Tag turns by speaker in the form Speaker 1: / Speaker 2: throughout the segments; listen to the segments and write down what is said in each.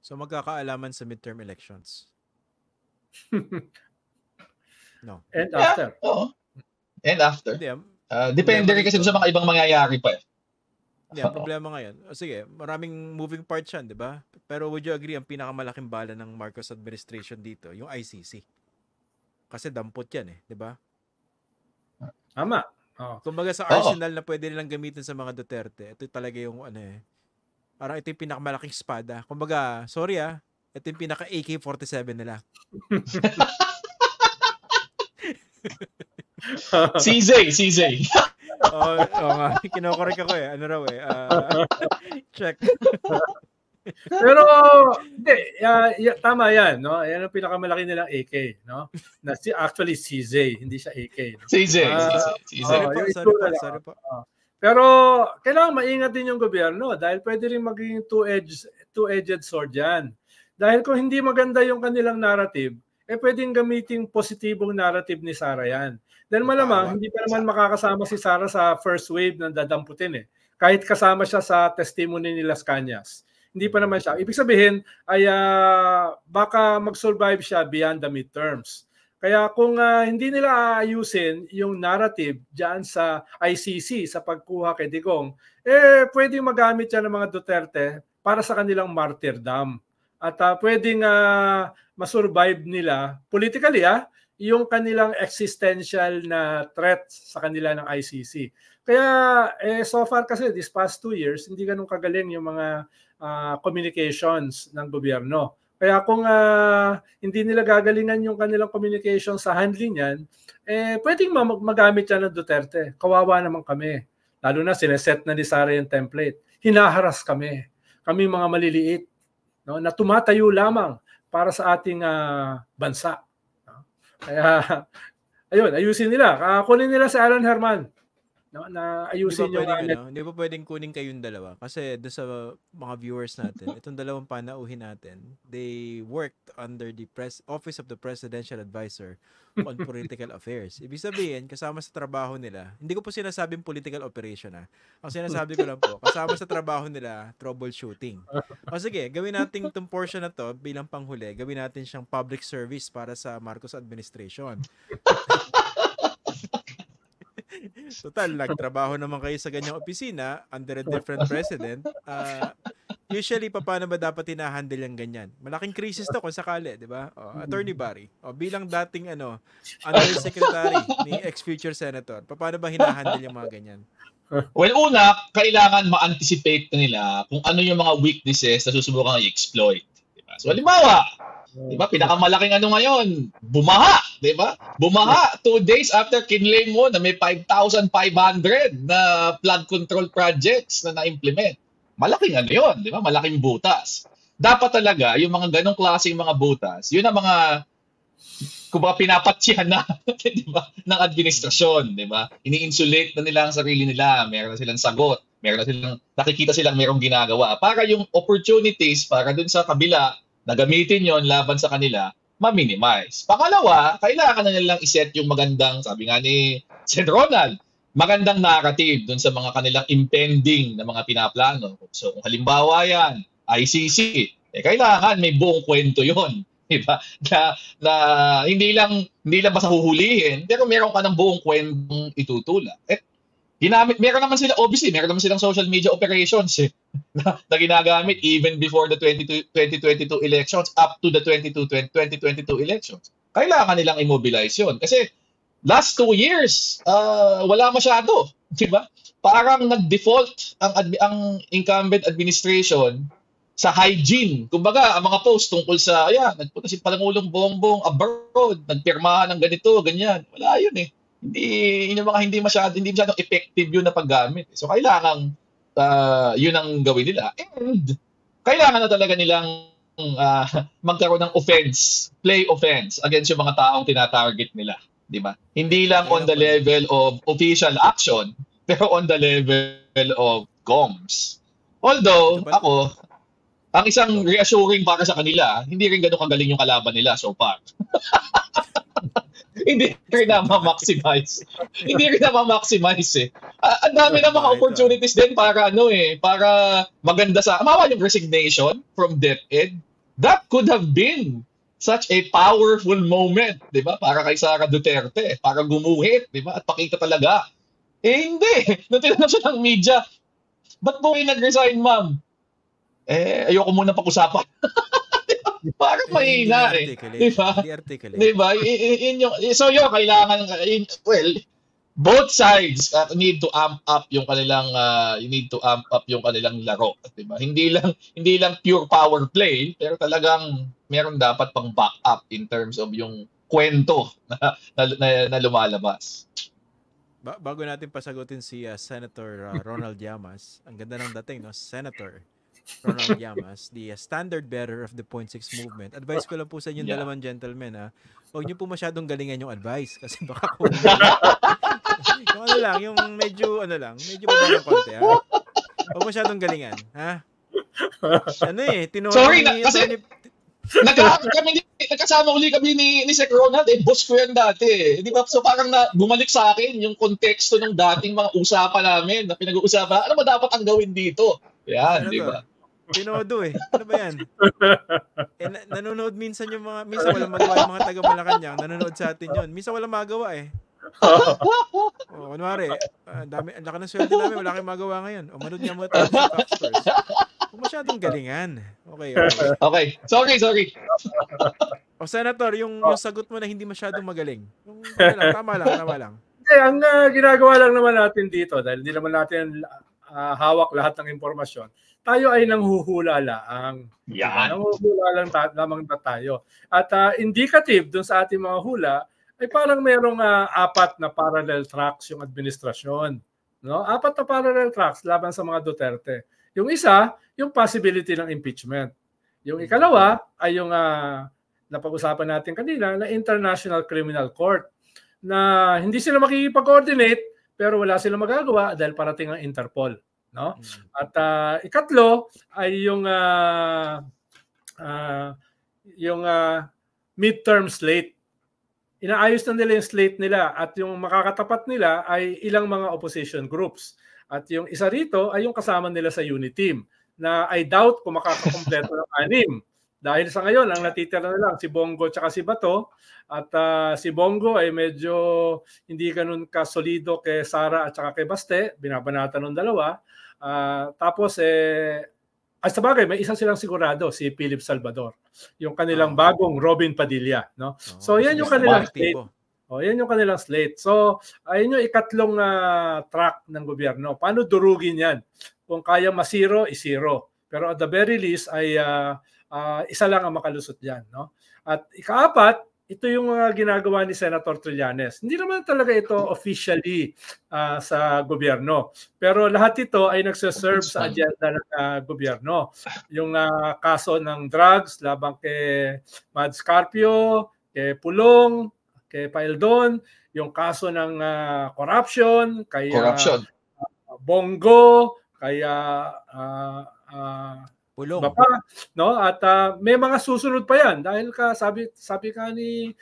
Speaker 1: So magkakaalaman sa midterm elections. No.
Speaker 2: And after.
Speaker 3: Oo. And after. Depende rin kasi
Speaker 1: dito,
Speaker 3: sa mga ibang mangyayari pa.
Speaker 1: Hindi, ang problema ngayon. Sige, maraming moving parts yan, di ba? Pero would you agree, ang pinakamalaking bala ng Marcos administration dito, yung ICC. Kasi dampot yan di ba?
Speaker 2: Tama.
Speaker 1: Kumbaga sa arsenal na pwede nilang gamitin sa mga Duterte, ito talaga yung parang ito yung pinakamalaking espada. Kumbaga, sorry ito yung pinaka AK-47 nila.
Speaker 3: CZ.
Speaker 1: nga. Kinokorek ako Ano raw check.
Speaker 2: Pero, hindi. Tama yan, no? Yan ang pinakamalaki nilang AK, no? Actually, CZ, hindi siya AK. No?
Speaker 3: CZ.
Speaker 1: Sorry po.
Speaker 2: Pero, kailangan maingat din yung gobyerno dahil pwede rin maging two-edged sword yan. Dahil kung hindi maganda yung kanilang narrative, pwedeng gamitin positibong narrative ni Sara yan. Dahil malamang, hindi pa naman makakasama si Sara sa first wave ng dadamputin Kahit kasama siya sa testimony ni Las Cañas. Hindi pa naman siya. Ibig sabihin ay baka mag-survive siya beyond the midterms. Kaya kung hindi nila aayusin yung narrative diyan sa ICC sa pagkuha kay Digong, pwedeng magamit yan ng mga Duterte para sa kanilang martyrdom. At pwedeng masurvive nila politically yung kanilang existential na threat sa kanila ng ICC. Kaya so far kasi this past 2 years, hindi ganun kagaling yung mga communications ng gobyerno. Kaya kung hindi nila gagalingan yung kanilang communication sa handling yan, pwedeng magamit yan ng Duterte. Kawawa naman kami. Lalo na sineset na ni Sara yung template. Hinaharas kami. Kami mga maliliit, no, na tumatayo lamang para sa ating bansa. Kaya, ayusin nila. Kunin nila si Alan Herman. No, na ayusin
Speaker 1: hindi pa pwedeng kunin kayong dalawa kasi doon sa mga viewers natin, itong dalawang panauhin natin, they worked under the Office of the Presidential Advisor on Political Affairs. Ibig sabihin, kasama sa trabaho nila, hindi ko po sinasabing political operation Ang sinasabi ko lang po, kasama sa trabaho nila, troubleshooting. O sige, gawin natin itong portion na to bilang panghuli, gawin natin siyang public service para sa Marcos administration. Total, nagtrabaho naman kayo sa ganyang opisina under a different president. Usually, paano ba dapat hinahandle yung ganyan? Malaking crisis to kung sakali, di ba? Attorney Barry, bilang dating undersecretary ni ex-future senator, paano ba hinahandle yung mga ganyan?
Speaker 3: Well, una, kailangan ma-anticipate nila kung ano yung mga weaknesses na susubukan i-exploit. Diba? So, halimbawa, diba, pinakamalaking ngayon, bumaha, diba? Bumaha 2 days after kinlaim mo na may 5,500 na flood control projects na na-implement. Malaking yun, diba? Malaking butas. Dapat talaga, yung mga ganong klaseng mga butas, yun ang mga pinapatsyahan na diba, ng administrasyon, diba? Ini-insulate na nila ang sarili nila, meron na silang sagot, nakikita silang merong ginagawa para yung opportunities para dun sa kabila na gamitin yon laban sa kanila, ma-minimize. Pangalawa, kailangan na nilang iset yung magandang, sabi nga ni Sen. Ronald, magandang narrative dun sa mga kanilang impending na mga pinaplano. So, kung halimbawa yan, ICC, kailangan may buong kwento yon, diba? Na hindi lang basta huhulihin, pero meron ka ng buong kwentong itutulak. Meron naman silang social media operations na ginagamit even before the 2022 elections up to the 2022 elections. Kailangan nilang immobilize yun. Kasi last 2 years, wala masyado. Diba? Parang nag-default ang incumbent administration sa hygiene. Kumbaga, ang mga post tungkol sa, nagpunta si Pangulong Bongbong abroad, nagpirmahan ng ganito, ganyan. Wala yun hindi masyadong effective yun na paggamit. So, kailangan yun ang gawin nila. And, kailangan na talaga nilang magkaroon ng play offense against yung mga taong tinatarget nila. Diba? Hindi lang on the level of official action, pero on the level of comms. Although, ako, ang isang reassuring para sa kanila, hindi rin gano'ng kagaling yung kalaban nila so far. Hindi rin na ma-maximize. Ang dami ng mga opportunities din para para maganda mawa yung resignation from DepEd. That could have been such a powerful moment, di ba? Para kay Sara Duterte, para gumuhit, di ba? At pakita talaga. Hindi. Nung tinanong siya ng media, ba't po kayo nag-resign, ma'am? Ayoko muna pag-usapan. Parang mahina eh. Di ba?
Speaker 1: Hindi articulate.
Speaker 3: Di ba? So yun, kailangan, well, both sides need to amp up yung kanilang laro, 'di ba? Hindi lang pure power play, pero talagang meron dapat pang back up in terms of yung kwento na lumalabas.
Speaker 1: Bago natin pasagutin si Senator Ronald Llamas, ang ganda ng dating, no? Senator Ronald Llamas, the standard bearer of the 0.6 movement. Advice ko lang po sa inyong dalawang gentlemen, huwag niyo po masyadong galingan yung advice kasi baka kung yung medyo baba ng konti, ha? Huwag masyadong galingan, ha?
Speaker 3: Sorry, kasi nagkasama uli kami ni Sec Ronald, boss ko yan dati. Di ba? So parang bumalik sa akin yung konteksto ng dating mga usapan namin na pinag-uusapan, ano ba dapat ang gawin dito? Yan, di ba?
Speaker 1: Tinodo Ano ba yan? Nanonood minsan walang magawa yung mga taga Malacanang, nanonood sa atin yun. Minsan walang magawa kunwari, ang laki ng sweldo namin, wala kayong magawa ngayon. Manood nga muna tayo sa Fox Stores. Kung masyadong galingan. Okay.
Speaker 3: Sorry.
Speaker 1: Senator, yung sagot mo na hindi masyadong magaling. Tama lang.
Speaker 2: Ang ginagawa lang naman natin dito, dahil hindi naman natin hawak lahat ng impormasyon, tayo ay nanghuhula lang. Nanghuhula lang lamang tayo. At indicative dun sa ating mga hula, ay parang merong 4 na parallel tracks yung administrasyon. No? 4 na parallel tracks laban sa mga Duterte. Yung isa, yung possibility ng impeachment. Yung ikalawa ay yung napag-usapan natin kanina na International Criminal Court na hindi sila makikipag-coordinate pero wala silang magagawa dahil parating ang Interpol. No? At ikatlo ay yung midterm slate. Inaayos na nila yung slate nila at yung makakatapat nila ay ilang mga opposition groups. At yung isa rito ay yung kasama nila sa unit team na I doubt kung makakakompleto ng 6. Dahil sa ngayon, ang natitira na lang si Bongo at si Bato. At si Bongo ay medyo hindi ganun kasolido kay Sara at saka kay Baste. Binabanata ng dalawa. Tapos sa bagay, may isa silang sigurado, si Philip Salvador. Yung kanilang bagong Robin Padilla. No? So yan yung kanilang slate. Yan yung kanilang slate. So ayun yung ikatlong track ng gobyerno. Paano durugin yan? Kung kaya masiro, isiro. Pero at the very least ay isa lang ang makalusot dyan. No? At ikaapat, ito yung ginagawa ni Senator Trillanes. Hindi naman talaga ito officially sa gobyerno. Pero lahat ito ay nagsaserve sa agenda ng gobyerno. Yung kaso ng drugs labang kay Mads Carpio, kay Pulong, kay Paildon, yung kaso ng corruption, kay Bongo, kay
Speaker 1: Pulong.
Speaker 2: No? At may mga susunod pa yan dahil sabi ka ni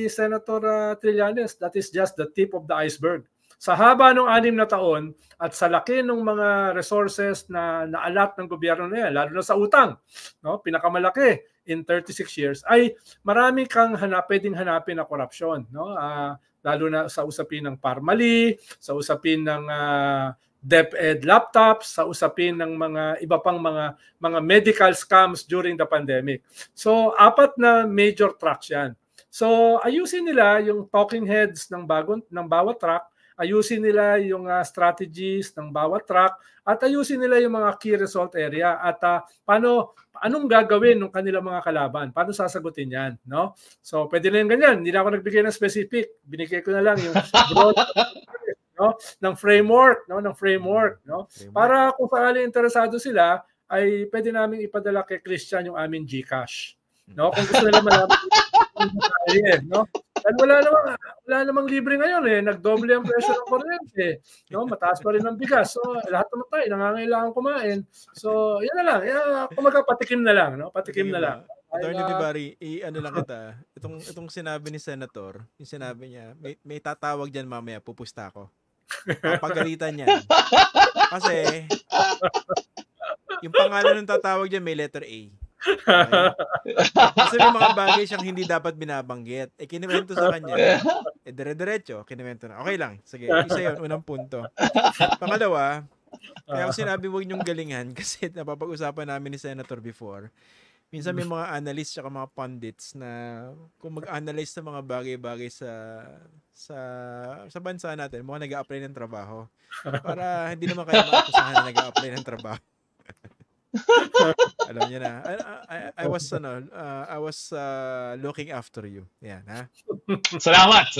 Speaker 2: Senator Trillanes, that is just the tip of the iceberg. Sa haba ng 6 na taon at sa laki ng mga resources na naalat ng gobyerno na yan, lalo na sa utang, no? Pinakamalaki in 36 years, ay marami kang pwedeng hanapin na korupsyon. No? Lalo na sa usapin ng Parmali, sa usapin ng DepEd laptops, sa usapin ng mga iba pang mga medical scams during the pandemic. So 4 na major tracks yan. So ayusin nila yung talking heads ng bawat track, ayusin nila yung strategies ng bawat track, at ayusin nila yung mga key result area at anong gagawin ng kanilang mga kalaban, paano sasagutin yan, no? So pwede na yung ganyan, hindi na ako nagbigay ng specific, binigay ko na lang yung broad no, ng framework, no? Para kung sakali interesado sila, ay pwede namin ipadala kay Christian yung aming GCash. No? Kung gusto nila malaman no? Dahil wala namang libre ngayon nagdoble ang presyo ng kuryente, no? Mataas pa rin ang bigas. So lahat naman tayo nangangailangan kumain. So yan na lang. Kumaga patikim na lang, no? Patikim na lang.
Speaker 1: Attorney Dibari, ano lang kita. Itong sinabi ni Senator, yung sinabi niya, may tatawag diyan mamaya, pupusta ako. Papagalitan niya. Kasi yung pangalan ng tatawag diyan may letter A. Kasi may mga bagay siyang hindi dapat binabanggit. Kinuwento sa kanya. Dire-diretso, kinuwento na. Okay lang. Sige, isa yun, unang punto. Pangalawa, kaya ako sinabi huwag niyong galingan kasi napapag-usapan namin ni Senator before. Minsan may mga analysts at mga pundits na kung mag-analyze ng mga bagay-bagay sa bansa natin, mga nag-a-apply ng trabaho. Para hindi naman kayo maakusahan na nag-a-apply ng trabaho. Alam niyo na. I was looking after you. Yan, ha?
Speaker 3: Salamat.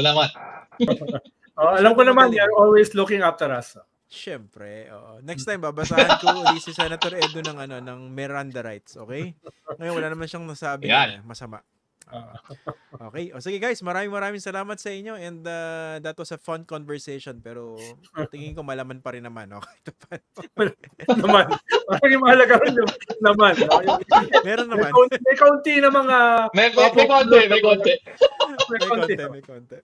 Speaker 2: Alam ko naman, you're always looking after us.
Speaker 1: Siyempre. Next time, babasahan ko ulit si Senator Edo ng Miranda rights. Okay? Ngayon, wala naman siyang nasabi na masama. Okay. Sige guys, maraming salamat sa inyo and that was a fun conversation pero tingin ko malaman pa rin naman. Okay?
Speaker 2: Naman. Maraming mahalaga rin naman.
Speaker 1: Meron naman.
Speaker 2: May kaunti na mga...
Speaker 3: May konti.
Speaker 1: May konti.